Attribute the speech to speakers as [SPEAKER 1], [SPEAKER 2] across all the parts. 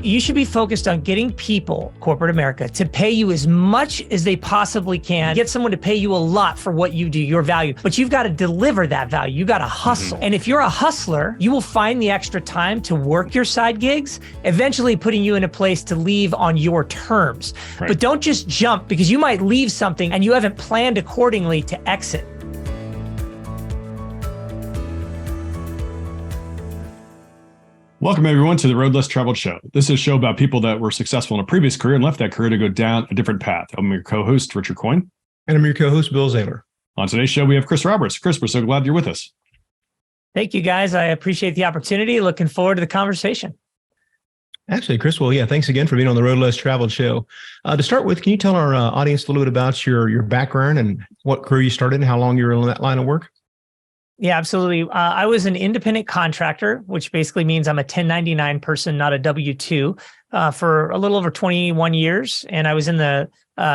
[SPEAKER 1] you should be focused on getting people, corporate America, to pay you as much as they possibly can. Get someone to pay you a lot for what you do, your value, but you've got to deliver that value. You got to hustle. And if you're a hustler, you will find the extra time to work your side gigs, eventually putting you in a place to leave on your terms. Right. But don't just jump, because you might leave something and you haven't planned accordingly to exit.
[SPEAKER 2] Welcome, everyone, to the Road Less Traveled Show. This is a show about people that were successful in a previous career and left that career to go down a different path. I'm your co-host, Richard Coyne.
[SPEAKER 3] And I'm your co-host, Bill Zahller.
[SPEAKER 2] On today's show, we have Chris Roberts. Chris, we're so glad you're with us.
[SPEAKER 1] Thank you, guys. I appreciate the opportunity. Looking forward to the conversation.
[SPEAKER 3] Actually, Chris, well, yeah, thanks again for being on the Road Less Traveled Show. To start with, can you tell our audience a little bit about your background and what career you started and how long you were in that line of work?
[SPEAKER 1] Yeah, absolutely. I was an independent contractor, which basically means I'm a 1099 person, not a W-2, for a little over 21 years. And I was in the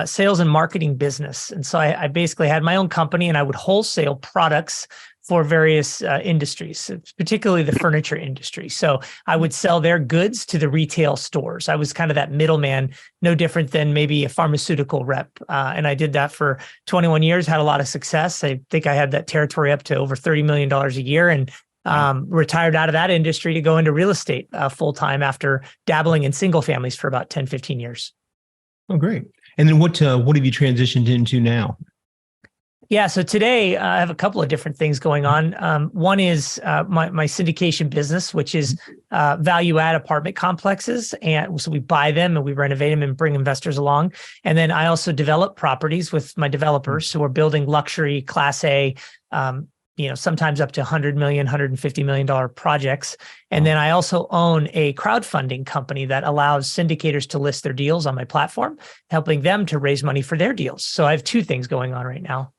[SPEAKER 1] sales and marketing business. And so I basically had my own company, and I would wholesale products for various industries, particularly the furniture industry. So I would sell their goods to the retail stores. I was kind of that middleman, no different than maybe a pharmaceutical rep. And I did that for 21 years, had a lot of success. I think I had that territory up to over $30 million a year, and retired out of that industry to go into real estate full-time after dabbling in single families for about 10, 15 years.
[SPEAKER 3] Oh, great. And then what have you transitioned into now?
[SPEAKER 1] Yeah, so today I have a couple of different things going on. One is my syndication business, which is value-add apartment complexes. And so we buy them and we renovate them and bring investors along. And then I also develop properties with my developers. So we're building luxury Class A, sometimes up to $100 million, $150 million projects. And then I also own a crowdfunding company that allows syndicators to list their deals on my platform, helping them to raise money for their deals. So I have two things going on right now.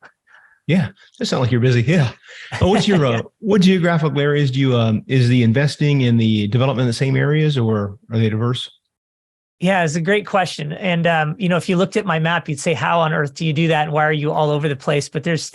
[SPEAKER 3] Yeah, that sounds like you're busy. Yeah. What's your what geographical areas do you is the investing and the development in the same areas, or are they diverse?
[SPEAKER 1] Yeah, it's a great question. And if you looked at my map, you'd say, how on earth do you do that? And why are you all over the place? But there's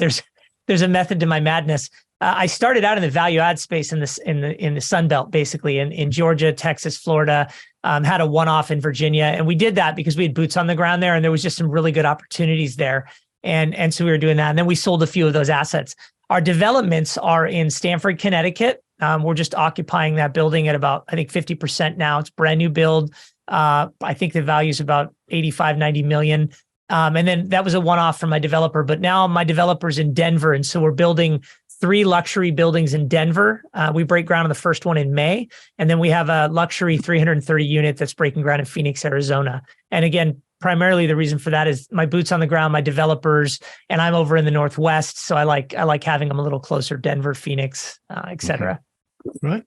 [SPEAKER 1] a method to my madness. I started out in the value add space in the Sun Belt, basically in Georgia, Texas, Florida. Had a one-off in Virginia, and we did that because we had boots on the ground there, and there was just some really good opportunities there. And so we were doing that. And then we sold a few of those assets. Our developments are in Stamford, Connecticut. We're just occupying that building at about, I think, 50% now. It's brand new build. I think the value is about 85, 90 million. And then that was a one-off from my developer. But now my developer's in Denver. And so we're building 3 luxury buildings in Denver. We break ground on the first one in May. And then we have a luxury 330 unit that's breaking ground in Phoenix, Arizona. And again, primarily the reason for that is my boots on the ground, my developers, and I'm over in the Northwest. So I like having them a little closer, Denver, Phoenix, et cetera.
[SPEAKER 3] Okay. Right.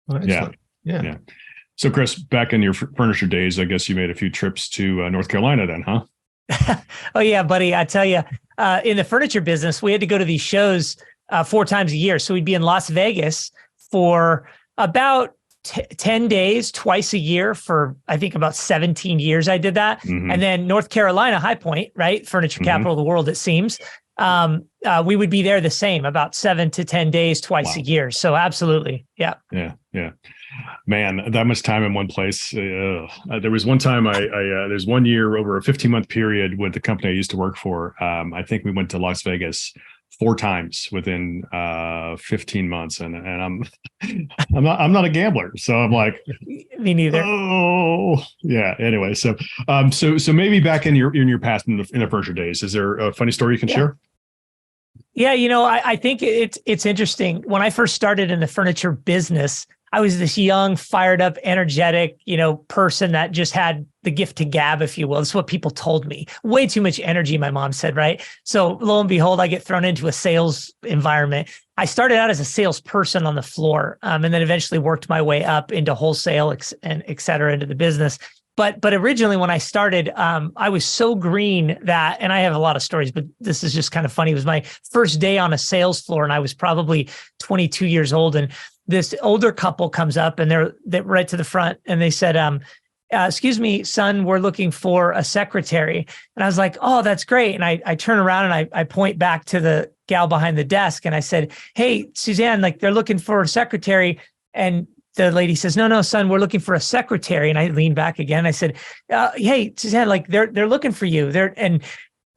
[SPEAKER 3] Well, yeah.
[SPEAKER 2] So Chris, back in your furniture days, I guess you made a few trips to North Carolina then, huh?
[SPEAKER 1] Oh yeah, buddy. I tell you, in the furniture business, we had to go to these shows 4 times a year. So we'd be in Las Vegas for about 10 days, twice a year for, I think, about 17 years I did that. Mm-hmm. And then North Carolina, High Point, right? Furniture capital of the world, it seems. We would be there the same, about 7 to 10 days, twice a year. So absolutely. Yeah.
[SPEAKER 2] Yeah. Man, that much time in one place. There was one time there's 1 year over a 15-month period with the company I used to work for. I think we went to Las Vegas 4 times within 15 months, and I'm not a gambler, so I'm like,
[SPEAKER 1] me neither.
[SPEAKER 2] Oh, yeah. Anyway, so maybe back in your past in the furniture days, is there a funny story you can share?
[SPEAKER 1] Yeah, I think it's interesting. When I first started in the furniture business, I was this young, fired up, energetic, person that just had the gift to gab, if you will. That's what people told me. Way too much energy, my mom said, right? So lo and behold, I get thrown into a sales environment. I started out as a salesperson on the floor, and then eventually worked my way up into wholesale and et cetera, into the business. But originally when I started, I was so green that, and I have a lot of stories, but this is just kind of funny. It was my first day on a sales floor, and I was probably 22 years old. And this older couple comes up, and they're right to the front, and they said, excuse me, son, we're looking for a secretary. And I was like, oh, that's great. And I turn around and I point back to the gal behind the desk, and I said, hey, Suzanne, like, they're looking for a secretary. And the lady says, no, son, we're looking for a secretary. And I leaned back again. I said, hey, Suzanne, like they're looking for you. And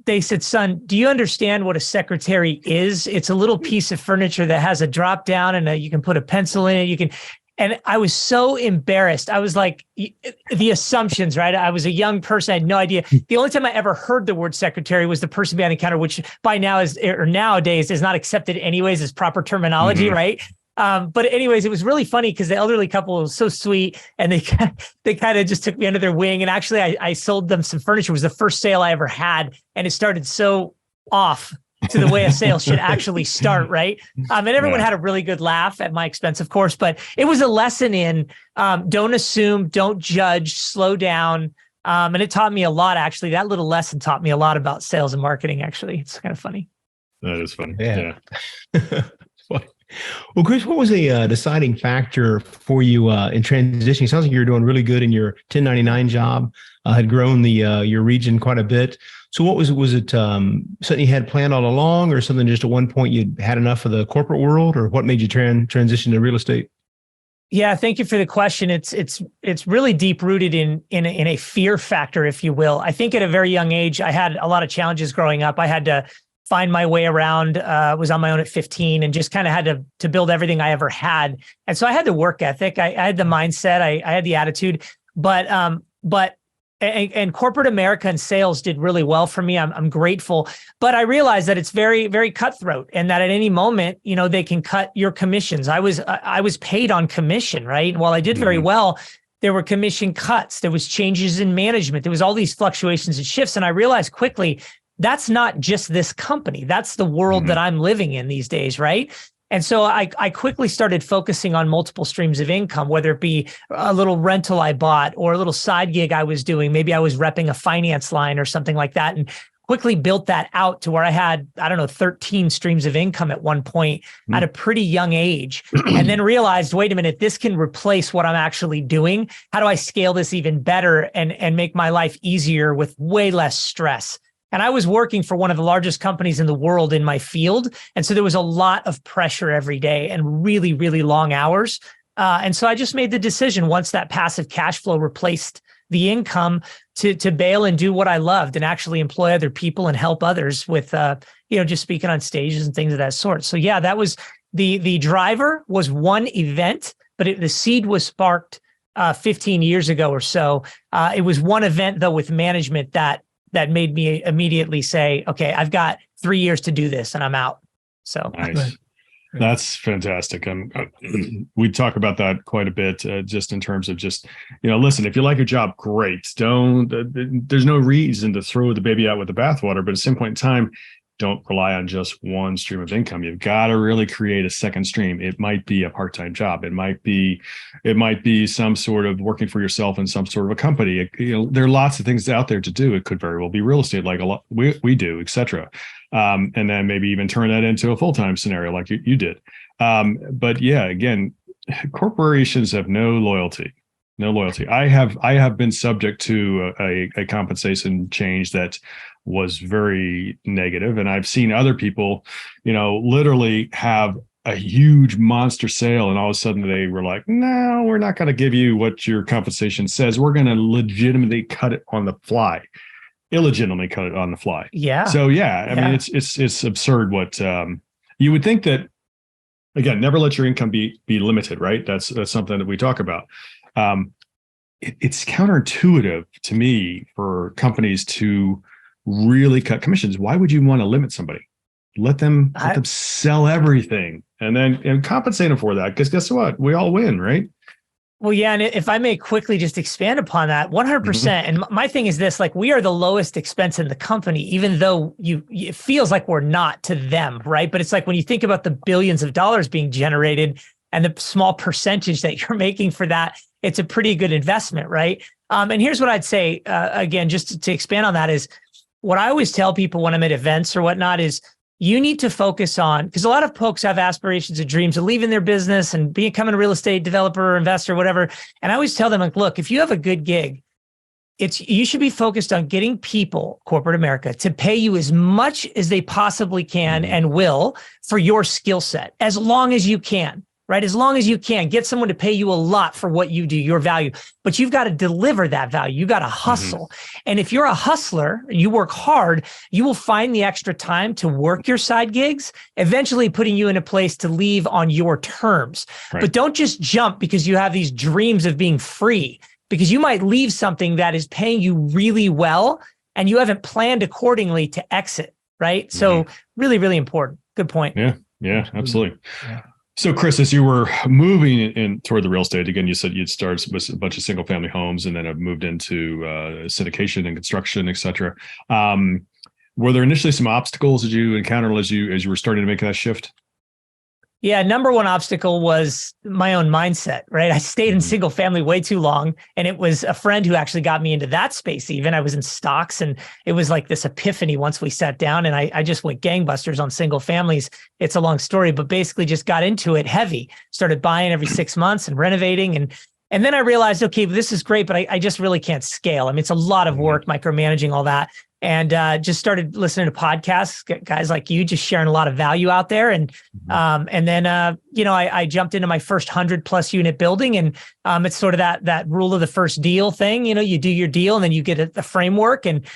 [SPEAKER 1] they said, son, do you understand what a secretary is? It's a little piece of furniture that has a drop down and you can put a pencil in it. And I was so embarrassed. I was like, the assumptions, right? I was a young person. I had no idea. The only time I ever heard the word secretary was the person behind the counter, which by now nowadays is not accepted anyways as proper terminology, right? But anyways, it was really funny because the elderly couple was so sweet, and they kind of just took me under their wing. And actually, I sold them some furniture. It was the first sale I ever had, and it started so off to the way a sale should actually start, right? And everyone had a really good laugh at my expense, of course. But it was a lesson in don't assume, don't judge, slow down. And it taught me a lot. Actually, that little lesson taught me a lot about sales and marketing. Actually, it's kind of funny.
[SPEAKER 2] That is funny.
[SPEAKER 3] Yeah. Well, Chris, what was the deciding factor for you in transitioning? It sounds like you're doing really good in your 1099 job, had grown your region quite a bit. So what was it something you had planned all along, or something just at one point you'd had enough of the corporate world, or what made you transition to real estate?
[SPEAKER 1] Yeah, thank you for the question. It's really deep rooted in a fear factor, if you will. I think at a very young age, I had a lot of challenges growing up. I had to find my way around, was on my own at 15 and just kind of had to build everything I ever had. And so I had the work ethic. I had the mindset. I had the attitude, but corporate America and sales did really well for me. I'm grateful, but I realized that it's very, very cutthroat, and that at any moment, they can cut your commissions. I was paid on commission, right? And while I did very well, there were commission cuts. There was changes in management. There was all these fluctuations and shifts. And I realized quickly, that's not just this company. That's the world that I'm living in these days, right? And so I quickly started focusing on multiple streams of income, whether it be a little rental I bought or a little side gig I was doing. Maybe I was repping a finance line or something like that, and quickly built that out to where I had, 13 streams of income at one point at a pretty young age. And then realized, wait a minute, this can replace what I'm actually doing. How do I scale this even better and make my life easier with way less stress? And I was working for one of the largest companies in the world in my field. And so there was a lot of pressure every day and really, really long hours. And so I just made the decision, once that passive cash flow replaced the income, to bail and do what I loved and actually employ other people and help others with, just speaking on stages and things of that sort. So yeah, that was the driver was one event, but the seed was sparked 15 years ago or so. It was one event though with management that made me immediately say, okay, I've got 3 years to do this and I'm out. So
[SPEAKER 2] nice. That's fantastic. We talk about that quite a bit, just in terms of listen, if you like your job, great. There's no reason to throw the baby out with the bathwater, but at some point in time, don't rely on just one stream of income. You've got to really create a second stream. It might be a part-time job. It might be some sort of working for yourself in some sort of a company. There are lots of things out there to do. It could very well be real estate, like a lot we do, et cetera. And then maybe even turn that into a full-time scenario like you did. But yeah, again, corporations have no loyalty. I have been subject to a compensation change that was very negative. And I've seen other people, literally have a huge monster sale. And all of a sudden they were like, no, we're not going to give you what your compensation says. We're going to legitimately cut it on the fly, illegitimately cut it on the fly.
[SPEAKER 1] Yeah.
[SPEAKER 2] So yeah, I mean, it's absurd what you would think that, again, never let your income be limited, right? That's something that we talk about. It's counterintuitive to me for companies to really cut commissions. Why would you want to limit somebody? Let them sell everything and compensate them for that. Because guess what? We all win, right?
[SPEAKER 1] Well, yeah. And if I may quickly just expand upon that, 100%. And my thing is this, like, we are the lowest expense in the company, even though it feels like we're not to them, right? But it's like when you think about the billions of dollars being generated and the small percentage that you're making for that, it's a pretty good investment, right? And here's what I'd say, again, just to expand on that, is what I always tell people when I'm at events or whatnot is you need to focus on, because a lot of folks have aspirations and dreams of leaving their business and becoming a real estate developer or investor, whatever. And I always tell them, like, look, if you have a good gig, you should be focused on getting people, corporate America, to pay you as much as they possibly can and will for your skill set, as long as you can. right? As long as you can, get someone to pay you a lot for what you do, your value, but you've got to deliver that value. You got to hustle. And if you're a hustler, you work hard, you will find the extra time to work your side gigs, eventually putting you in a place to leave on your terms.
[SPEAKER 2] Right.
[SPEAKER 1] But don't just jump because you have these dreams of being free, because you might leave something that is paying you really well and you haven't planned accordingly to exit, right? So really, really important. Good point.
[SPEAKER 2] Yeah, absolutely. Yeah. So, Chris, as you were moving in toward the real estate, again, you said you'd started with a bunch of single family homes and then have moved into syndication and construction, et cetera. Were there initially some obstacles that you encountered as you were starting to make that shift?
[SPEAKER 1] Yeah, number one obstacle was my own mindset, right? I stayed in single family way too long. And it was a friend who actually got me into that space even. I was in stocks and it was like this epiphany once we sat down, and I just went gangbusters on single families. It's a long story, but basically just got into it heavy, started buying every 6 months and renovating. And then I realized, okay, this is great, but I just really can't scale. I mean, it's a lot of work, micromanaging all that. And just started listening to podcasts, guys like you, just sharing a lot of value out there. And then I jumped into my first 100+ unit building, and it's sort of that rule of the first deal thing. You know, you do your deal, and then you get the framework. And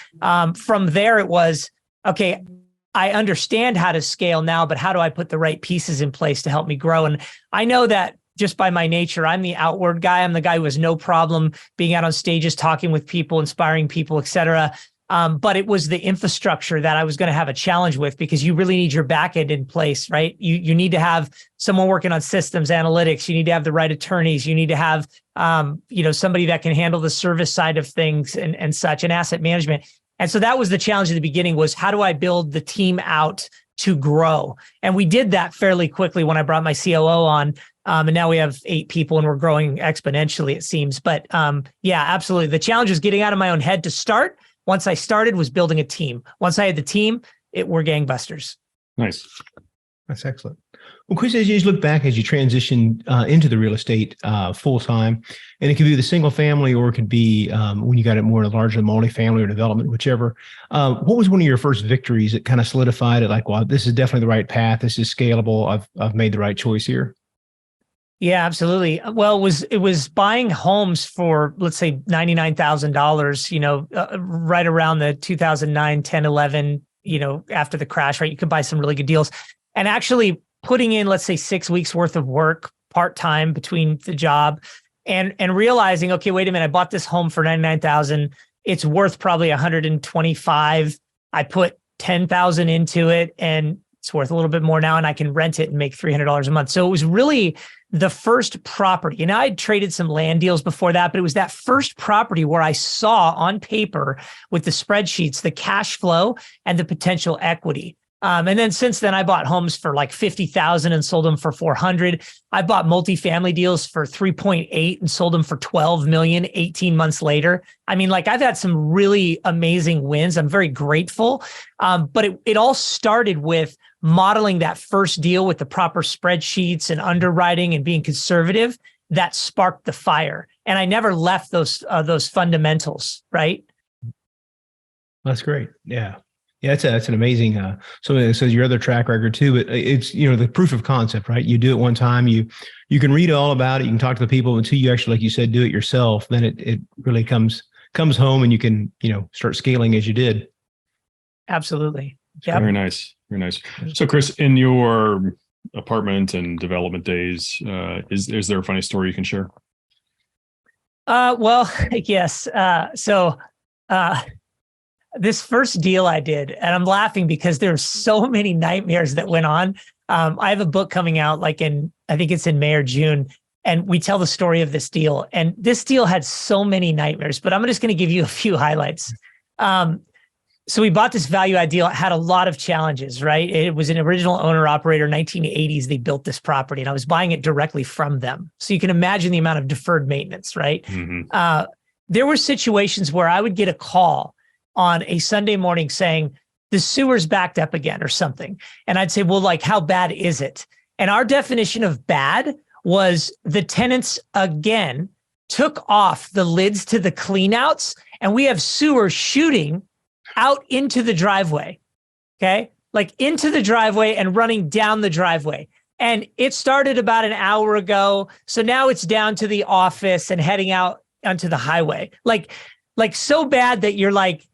[SPEAKER 1] from there, it was okay. I understand how to scale now, but how do I put the right pieces in place to help me grow? And I know that just by my nature, I'm the outward guy. I'm the guy who has no problem being out on stages, talking with people, inspiring people, et cetera. But it was the infrastructure that I was going to have a challenge with, because you really need your back end in place, right? You need to have someone working on systems, analytics. You need to have the right attorneys. You need to have, somebody that can handle the service side of things and such, and asset management. And so that was the challenge at the beginning, was how do I build the team out to grow? And we did that fairly quickly when I brought my COO on. And now we have 8 people and we're growing exponentially, it seems. But yeah, absolutely. The challenge was getting out of my own head to start. Once I started, was building a team. Once I had the team, we're gangbusters.
[SPEAKER 2] Nice.
[SPEAKER 3] That's excellent. Well, Chris, as you look back, as you transition into the real estate full time, and it could be the single family, or it could be when you got it more in a larger multifamily or development, whichever. What was one of your first victories that kind of solidified it? Like, well, this is definitely the right path. This is scalable. I've made the right choice here.
[SPEAKER 1] Yeah, absolutely. Well, it was buying homes for, let's say, $99,000, right around the 2009, 10, 11, after the crash, right? You could buy some really good deals, and actually putting in, let's say, 6 weeks worth of work part-time between the job, and realizing, okay, wait a minute, I bought this home for $99,000. It's worth probably $125,000. I put $10,000 into it, and it's worth a little bit more now, and I can rent it and make $300 a month. So it was really the first property. And I'd traded some land deals before that, but it was that first property where I saw on paper with the spreadsheets, the cash flow and the potential equity. And then since then, I bought homes for like $50,000 and sold them for $400,000. I bought multifamily deals for 3.8 and sold them for $12 million 18 months later. I mean, like, I've had some really amazing wins. I'm very grateful. But it all started with modeling that first deal with the proper spreadsheets and underwriting and being conservative. That sparked the fire. And I never left those fundamentals, right?
[SPEAKER 3] That's great. Yeah. Yeah, that's an amazing, something that says your other track record too, but it's, the proof of concept, right? You do it one time, you can read all about it, you can talk to the people, until you actually, like you said, do it yourself. Then it really comes home, and you can, start scaling as you did.
[SPEAKER 1] Absolutely.
[SPEAKER 2] Yeah. Very nice. Very nice. So, Chris, in your apartment and development days, is there a funny story you can share?
[SPEAKER 1] Well, yes. This first deal I did, and I'm laughing because there's so many nightmares that went on. I have a book coming out I think it's in May or June, and we tell the story of this deal. And this deal had so many nightmares, but I'm just going to give you a few highlights. So we bought this value add deal. It had a lot of challenges, right? It was an original owner operator, 1980s. They built this property, and I was buying it directly from them. So you can imagine the amount of deferred maintenance, right? Mm-hmm. There were situations where I would get a call on a Sunday morning saying, the sewer's backed up again or something. And I'd say, well, like, how bad is it? And our definition of bad was the tenants, again, took off the lids to the cleanouts, and we have sewer shooting out into the driveway, okay? Like into the driveway and running down the driveway. And it started about an hour ago. So now it's down to the office and heading out onto the highway. Like so bad that you're like,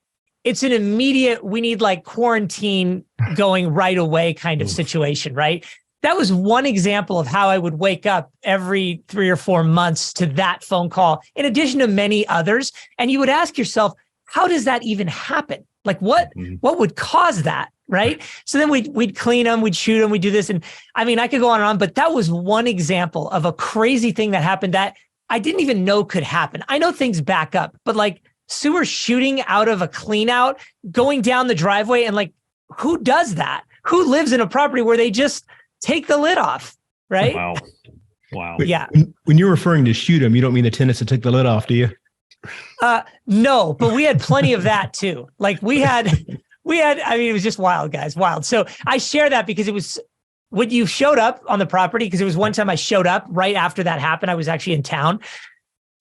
[SPEAKER 1] it's an immediate, we need like quarantine going right away kind of situation, right? That was one example of how I would wake up every 3 or 4 months to that phone call, in addition to many others. And you would ask yourself, how does that even happen? Like what would cause that? Right. So then we'd clean them, we'd shoot them, we'd do this. And I mean, I could go on and on, but that was one example of a crazy thing that happened that I didn't even know could happen. I know things back up, but like sewer shooting out of a clean out, going down the driveway, and like, who does that? Who lives in a property where they just take the lid off? Right.
[SPEAKER 2] Wow.
[SPEAKER 1] Yeah.
[SPEAKER 3] When you're referring to shoot them, you don't mean the tenants to take the lid off, do you?
[SPEAKER 1] No, but we had plenty of that too. Like we had, I mean, it was just wild, guys, wild. So I share that because it was when you showed up on the property, because it was one time I showed up right after that happened. I was actually in town.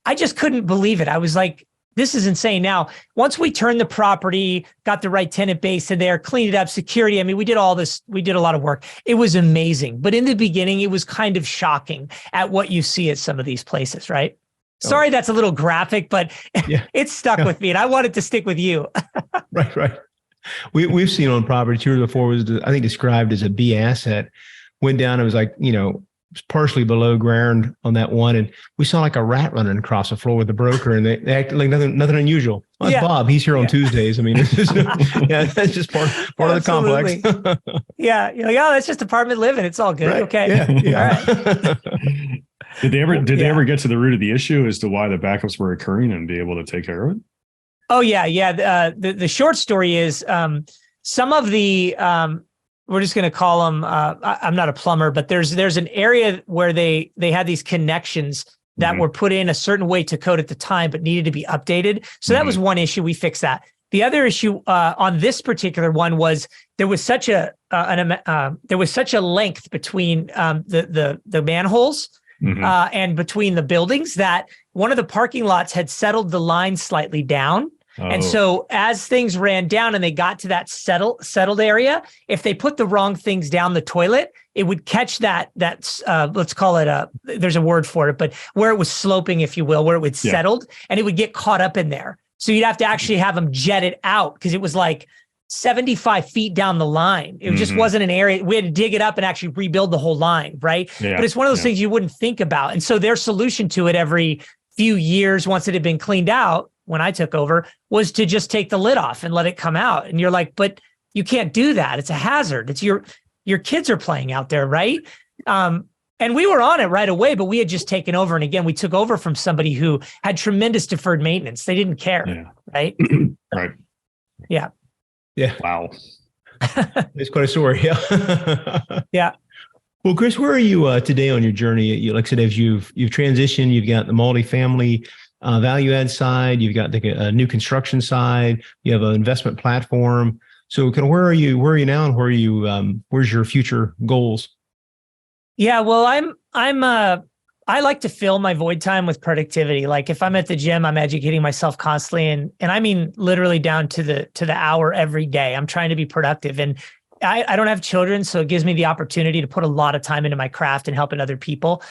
[SPEAKER 1] I just couldn't believe it. I was like, this is insane. Now, once we turned the property, got the right tenant base in there, cleaned it up, security. I mean, we did all this. We did a lot of work. It was amazing. But in the beginning, it was kind of shocking at what you see at some of these places, right? Sorry, that's a little graphic, but it stuck with me and I wanted to stick with you.
[SPEAKER 3] Right. We've seen on property 2 or 4 was, I think, described as a B asset. Went down, it was like, partially below ground on that one. And we saw like a rat running across the floor with the broker, and they acted like nothing unusual. Well, that's Bob. He's here on Tuesdays. I mean, it's just, that's just part of the complex.
[SPEAKER 1] Yeah. You're like, oh, that's just apartment living. It's all good. Right. Okay.
[SPEAKER 3] Yeah.
[SPEAKER 1] All right.
[SPEAKER 2] Did they ever get to the root of the issue as to why the backups were occurring and be able to take care of it?
[SPEAKER 1] Oh yeah. The short story is some of the we're just going to call them. I'm not a plumber, but there's an area where they had these connections that were put in a certain way to code at the time, but needed to be updated. So that was one issue. We fixed that. The other issue on this particular one was there was such a length between the manholes. And between the buildings that one of the parking lots had settled the line slightly down. And so as things ran down and they got to that settled area, if they put the wrong things down the toilet, it would catch that let's call it there's a word for it, but where it was sloping, if you will, where it would settled and it would get caught up in there. So you'd have to actually have them jet it out because it was like 75 feet down the line. It just wasn't an area. We had to dig it up and actually rebuild the whole line, right? Yeah, but it's one of those things you wouldn't think about. And so their solution to it every few years, once it had been cleaned out, when I took over, was to just take the lid off and let it come out. And you're like, but you can't do that. It's a hazard. It's your kids are playing out there, right? And we were on it right away, but we had just taken over. And again, we took over from somebody who had tremendous deferred maintenance. They didn't care, right?
[SPEAKER 2] Right.
[SPEAKER 1] Yeah.
[SPEAKER 3] Yeah.
[SPEAKER 2] Wow.
[SPEAKER 3] It's quite a story. Yeah.
[SPEAKER 1] Yeah.
[SPEAKER 3] Well, Chris, where are you today on your journey? Like I said, as you've transitioned, you've got the multifamily value add side, you've got the new construction side, you have an investment platform. So kind of where are you now, and where are you, where's your future goals?
[SPEAKER 1] Yeah, well, I like to fill my void time with productivity. Like if I'm at the gym, I'm educating myself constantly. And I mean, literally down to the hour every day, I'm trying to be productive. And I don't have children, so it gives me the opportunity to put a lot of time into my craft and helping other people.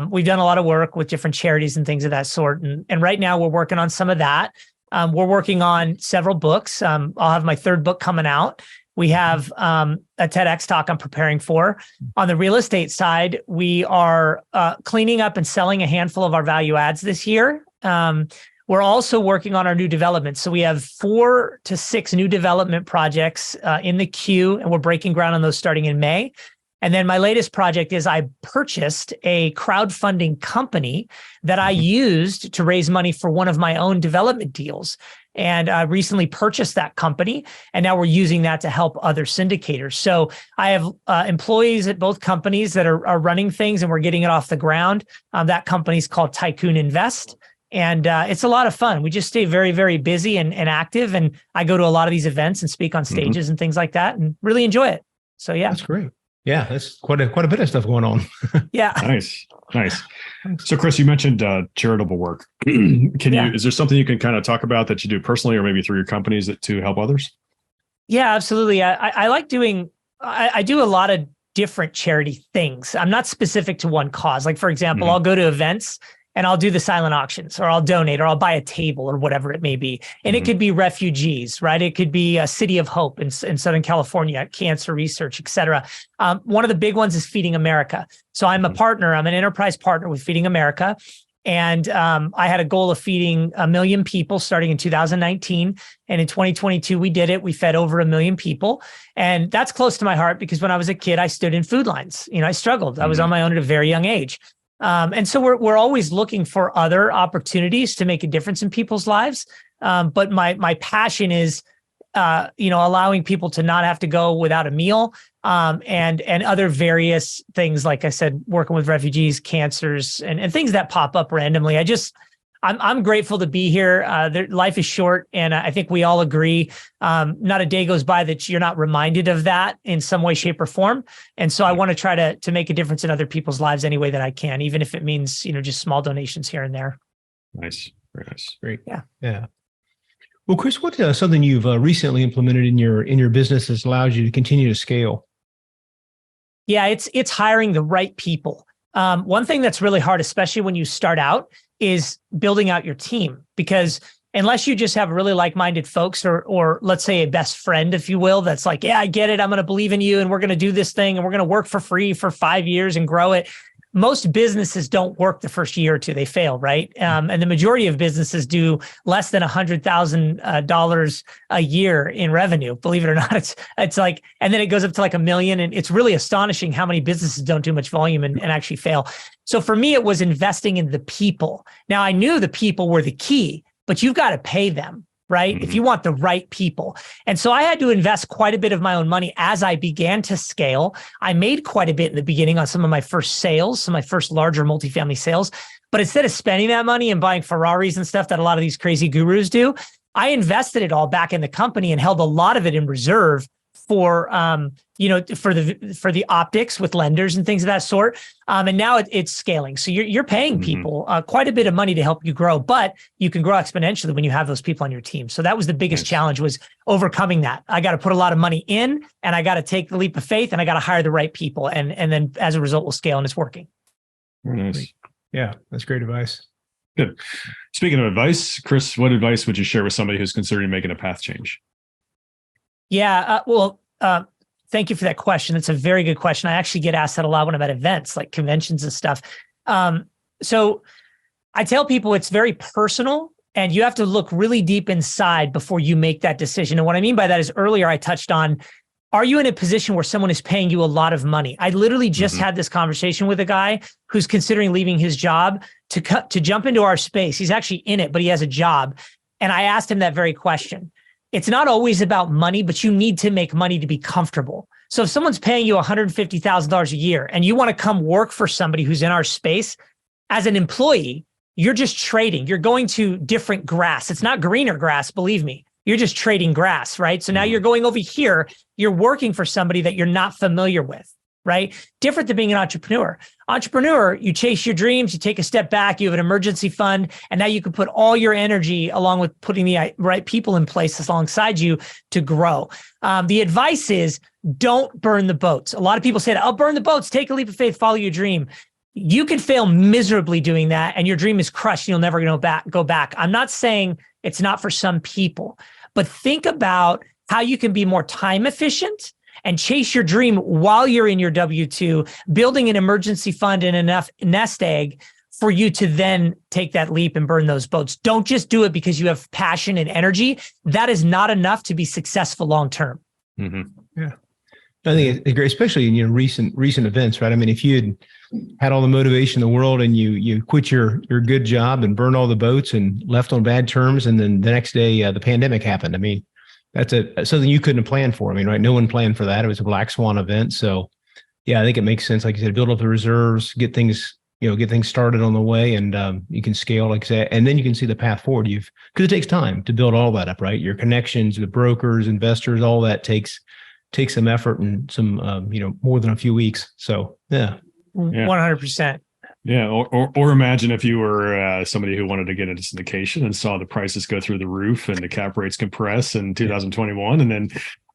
[SPEAKER 1] We've done a lot of work with different charities and things of that sort. And right now we're working on some of that. We're working on several books. I'll have my 3rd book coming out. We have a TEDx talk I'm preparing for. On the real estate side, we are cleaning up and selling a handful of our value adds this year. We're also working on our new developments. So we have 4 to 6 new development projects in the queue, and we're breaking ground on those starting in May. And then my latest project is I purchased a crowdfunding company that I used to raise money for one of my own development deals. And I recently purchased that company, and now we're using that to help other syndicators. So I have employees at both companies that are running things, and we're getting it off the ground. That company's called Tycoon Invest. And it's a lot of fun. We just stay very, very busy and active. And I go to a lot of these events and speak on stages and things like that, and really enjoy it. So yeah.
[SPEAKER 3] That's great. Yeah, that's quite a bit of stuff going on.
[SPEAKER 1] Yeah.
[SPEAKER 2] Nice. So Chris, you mentioned charitable work. Is there something you can kind of talk about that you do personally or maybe through your companies to help others?
[SPEAKER 1] Yeah, absolutely. I like doing, I do a lot of different charity things. I'm not specific to one cause. Like, for example, I'll go to events and I'll do the silent auctions, or I'll donate, or I'll buy a table, or whatever it may be. And it could be refugees, right? It could be a City of Hope in Southern California, cancer research, et cetera. One of the big ones is Feeding America. So I'm a partner. I'm an enterprise partner with Feeding America. And I had a goal of feeding 1 million people starting in 2019. And in 2022, we did it. We fed over 1 million people. And that's close to my heart because when I was a kid, I stood in food lines. I struggled. I was on my own at a very young age. And so we're always looking for other opportunities to make a difference in people's lives. But my passion is, allowing people to not have to go without a meal, and other various things. Like I said, working with refugees, cancers, and things that pop up randomly. I'm grateful to be here. Life is short, and I think we all agree. Not a day goes by that you're not reminded of that in some way, shape, or form. And so I want to try to make a difference in other people's lives any way that I can, even if it means just small donations here and there.
[SPEAKER 2] Nice, very nice,
[SPEAKER 3] great.
[SPEAKER 1] Yeah.
[SPEAKER 3] Well, Chris, what's something you've recently implemented in your business that's allowed you to continue to scale?
[SPEAKER 1] Yeah, it's hiring the right people. One thing that's really hard, especially when you start out, is building out your team, because unless you just have really like-minded folks, or let's say a best friend, if you will, that's like, yeah, I get it. I'm going to believe in you and we're going to do this thing and we're going to work for free for 5 years and grow it. Most businesses don't work the first year or two. They fail, right? And the majority of businesses do less than $100,000 a year in revenue. Believe it or not, it's like, and then it goes up to like 1 million. And it's really astonishing how many businesses don't do much volume and actually fail. So for me, it was investing in the people. Now, I knew the people were the key, but you've got to pay them, right? If you want the right people. And so I had to invest quite a bit of my own money as I began to scale. I made quite a bit in the beginning on some of my first sales, some of my first larger multifamily sales. But instead of spending that money and buying Ferraris and stuff that a lot of these crazy gurus do, I invested it all back in the company and held a lot of it in reserve for for the optics with lenders and things of that sort. And now it's scaling. So you're paying people quite a bit of money to help you grow, but you can grow exponentially when you have those people on your team. So that was the biggest challenge, was overcoming that. I got to put a lot of money in, and I got to take the leap of faith, and I got to hire the right people. And then as a result, we'll scale, and it's working.
[SPEAKER 2] Very nice.
[SPEAKER 3] Yeah, that's great advice.
[SPEAKER 2] Good. Speaking of advice, Chris, what advice would you share with somebody who's considering making a path change?
[SPEAKER 1] Yeah, thank you for that question. It's a very good question. I actually get asked that a lot when I'm at events, like conventions and stuff. So I tell people it's very personal, and you have to look really deep inside before you make that decision. And what I mean by that is, earlier I touched on, are you in a position where someone is paying you a lot of money? I literally just had this conversation with a guy who's considering leaving his job to jump into our space. He's actually in it, but he has a job. And I asked him that very question. It's not always about money, but you need to make money to be comfortable. So if someone's paying you $150,000 a year and you want to come work for somebody who's in our space, as an employee, you're just trading. You're going to different grass. It's not greener grass, believe me. You're just trading grass, right? So now you're going over here, you're working for somebody that you're not familiar with, right? Different than being an entrepreneur. Entrepreneur, you chase your dreams, you take a step back, you have an emergency fund, and now you can put all your energy along with putting the right people in place alongside you to grow. The advice is, don't burn the boats. A lot of people say, "I'll burn the boats, take a leap of faith, follow your dream." You can fail miserably doing that, and your dream is crushed. You'll never go back. I'm not saying it's not for some people, but think about how you can be more time efficient and chase your dream while you're in your W-2, building an emergency fund and enough nest egg for you to then take that leap and burn those boats. Don't just do it because you have passion and energy. That is not enough to be successful long-term.
[SPEAKER 3] Yeah. I think it's great, especially in recent events, right? I mean, if you had all the motivation in the world and you quit your good job and burned all the boats and left on bad terms, and then the next day the pandemic happened. I mean, that's something you couldn't have planned for. I mean, right? No one planned for that. It was a black swan event. So, yeah, I think it makes sense. Like you said, build up the reserves, get things started on the way, and you can scale, like I said, and then you can see the path forward. Because it takes time to build all that up, right? Your connections, the brokers, investors, all that takes some effort and some, more than a few weeks. So, yeah.
[SPEAKER 1] 100%.
[SPEAKER 2] Yeah. Or imagine if you were somebody who wanted to get into syndication and saw the prices go through the roof and the cap rates compress in 2021. And then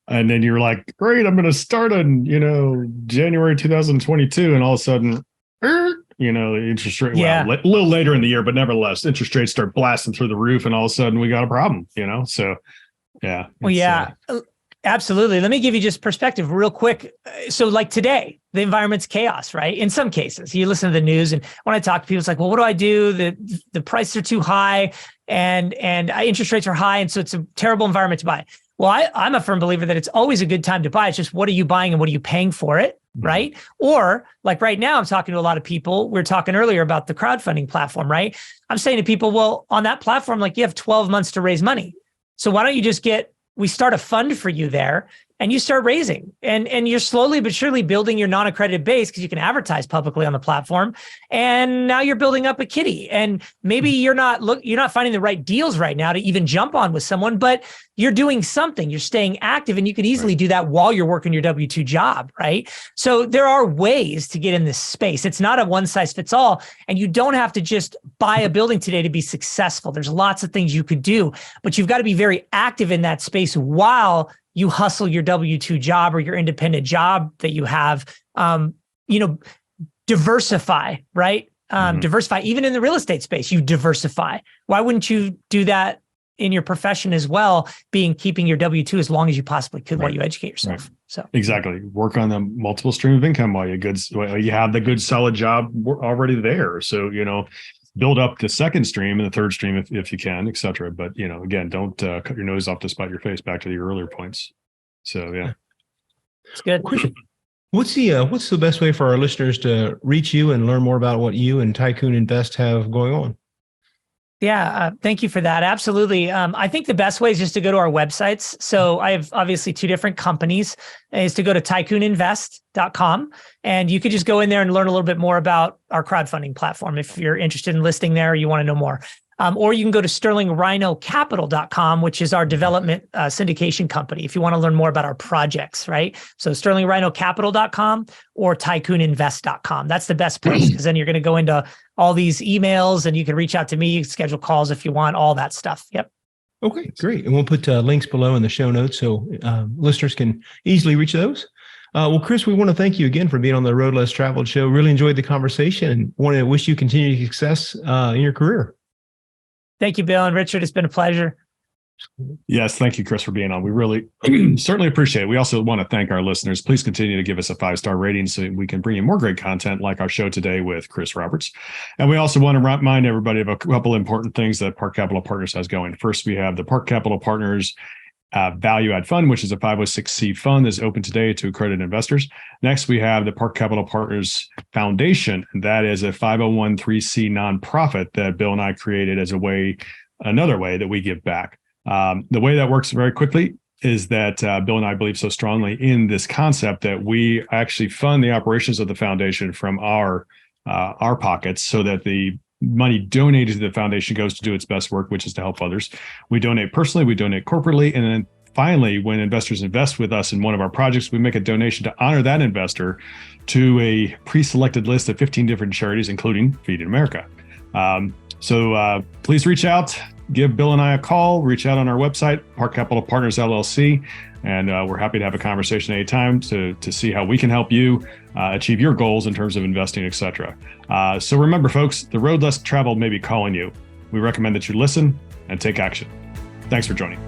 [SPEAKER 2] And then you're like, great, I'm going to start in, January 2022. And all of a sudden, the interest rate,
[SPEAKER 1] Yeah.
[SPEAKER 2] well, a little later in the year, but nevertheless, interest rates start blasting through the roof. And all of a sudden we got a problem, So, yeah.
[SPEAKER 1] Well, yeah, absolutely. Let me give you just perspective real quick. So like today, the environment's chaos, right? In some cases, you listen to the news, and when I talk to people, it's like, well, what do I do? The prices are too high and interest rates are high. And so it's a terrible environment to buy. Well, I'm a firm believer that it's always a good time to buy. It's just, what are you buying and what are you paying for it? Right. Or like right now, I'm talking to a lot of people. We were talking earlier about the crowdfunding platform, right? I'm saying to people, well, on that platform, like you have 12 months to raise money. So why don't you just we start a fund for you there and you start raising, and you're slowly but surely building your non-accredited base because you can advertise publicly on the platform. And now you're building up a kitty, and maybe you're not finding the right deals right now to even jump on with someone, but you're doing something, you're staying active, and you could easily do that while you're working your W-2 job, right? So there are ways to get in this space. It's not a one size fits all, and you don't have to just buy a building today to be successful. There's lots of things you could do, but you've got to be very active in that space while you hustle your W-2 job or your independent job that you have. Diversify, right? Diversify, even in the real estate space, you diversify. Why wouldn't you do that in your profession as well, keeping your W-2 as long as you possibly could while you educate yourself?
[SPEAKER 2] Right.
[SPEAKER 1] So
[SPEAKER 2] exactly. Work on the multiple stream of income while you have the good solid job already there. So, build up the second stream and the third stream if you can, et cetera. But, again, don't cut your nose off to spite your face, back to your earlier points. So, yeah.
[SPEAKER 1] It's good.
[SPEAKER 3] What's the best way for our listeners to reach you and learn more about what you and Tycoon Invest have going on?
[SPEAKER 1] Yeah, thank you for that. Absolutely. I think the best way is just to go to our websites. So I have obviously two different companies, is to go to tycooninvest.com. And you could just go in there and learn a little bit more about our crowdfunding platform if you're interested in listing there or you want to know more. Or you can go to sterlingrhinocapital.com, which is our development syndication company, if you want to learn more about our projects, right? So sterlingrhinocapital.com or tycooninvest.com. That's the best place, because then you're going to go into all these emails and you can reach out to me, schedule calls if you want, all that stuff. Yep.
[SPEAKER 3] Okay, great. And we'll put links below in the show notes so listeners can easily reach those. Well, Chris, we want to thank you again for being on the Road Less Traveled show. Really enjoyed the conversation and want to wish you continued success in your career.
[SPEAKER 1] Thank you, Bill and Richard. It's been a pleasure.
[SPEAKER 2] Yes, thank you, Chris, for being on. We really certainly appreciate it. We also want to thank our listeners. Please continue to give us a 5-star rating so we can bring you more great content like our show today with Chris Roberts. And we also want to remind everybody of a couple important things that Park Capital Partners has going. First, we have the Park Capital Partners Value Add Fund, which is a 506c fund that's open today to accredited investors. Next, we have the Park Capital Partners Foundation, and that is a 501(c) nonprofit that Bill and I created as another way that we give back. The way that works very quickly is that Bill and I believe so strongly in this concept that we actually fund the operations of the foundation from our pockets, so that the money donated to the foundation goes to do its best work, which is to help others. We donate personally, we donate corporately, and then finally, when investors invest with us in one of our projects, we make a donation to honor that investor to a pre-selected list of 15 different charities, including Feed America. So please reach out, give Bill and I a call, reach out on our website, Park Capital Partners LLC, and we're happy to have a conversation anytime to see how we can help you achieve your goals in terms of investing, et cetera. So remember, folks, the road less traveled may be calling you. We recommend that you listen and take action. Thanks for joining.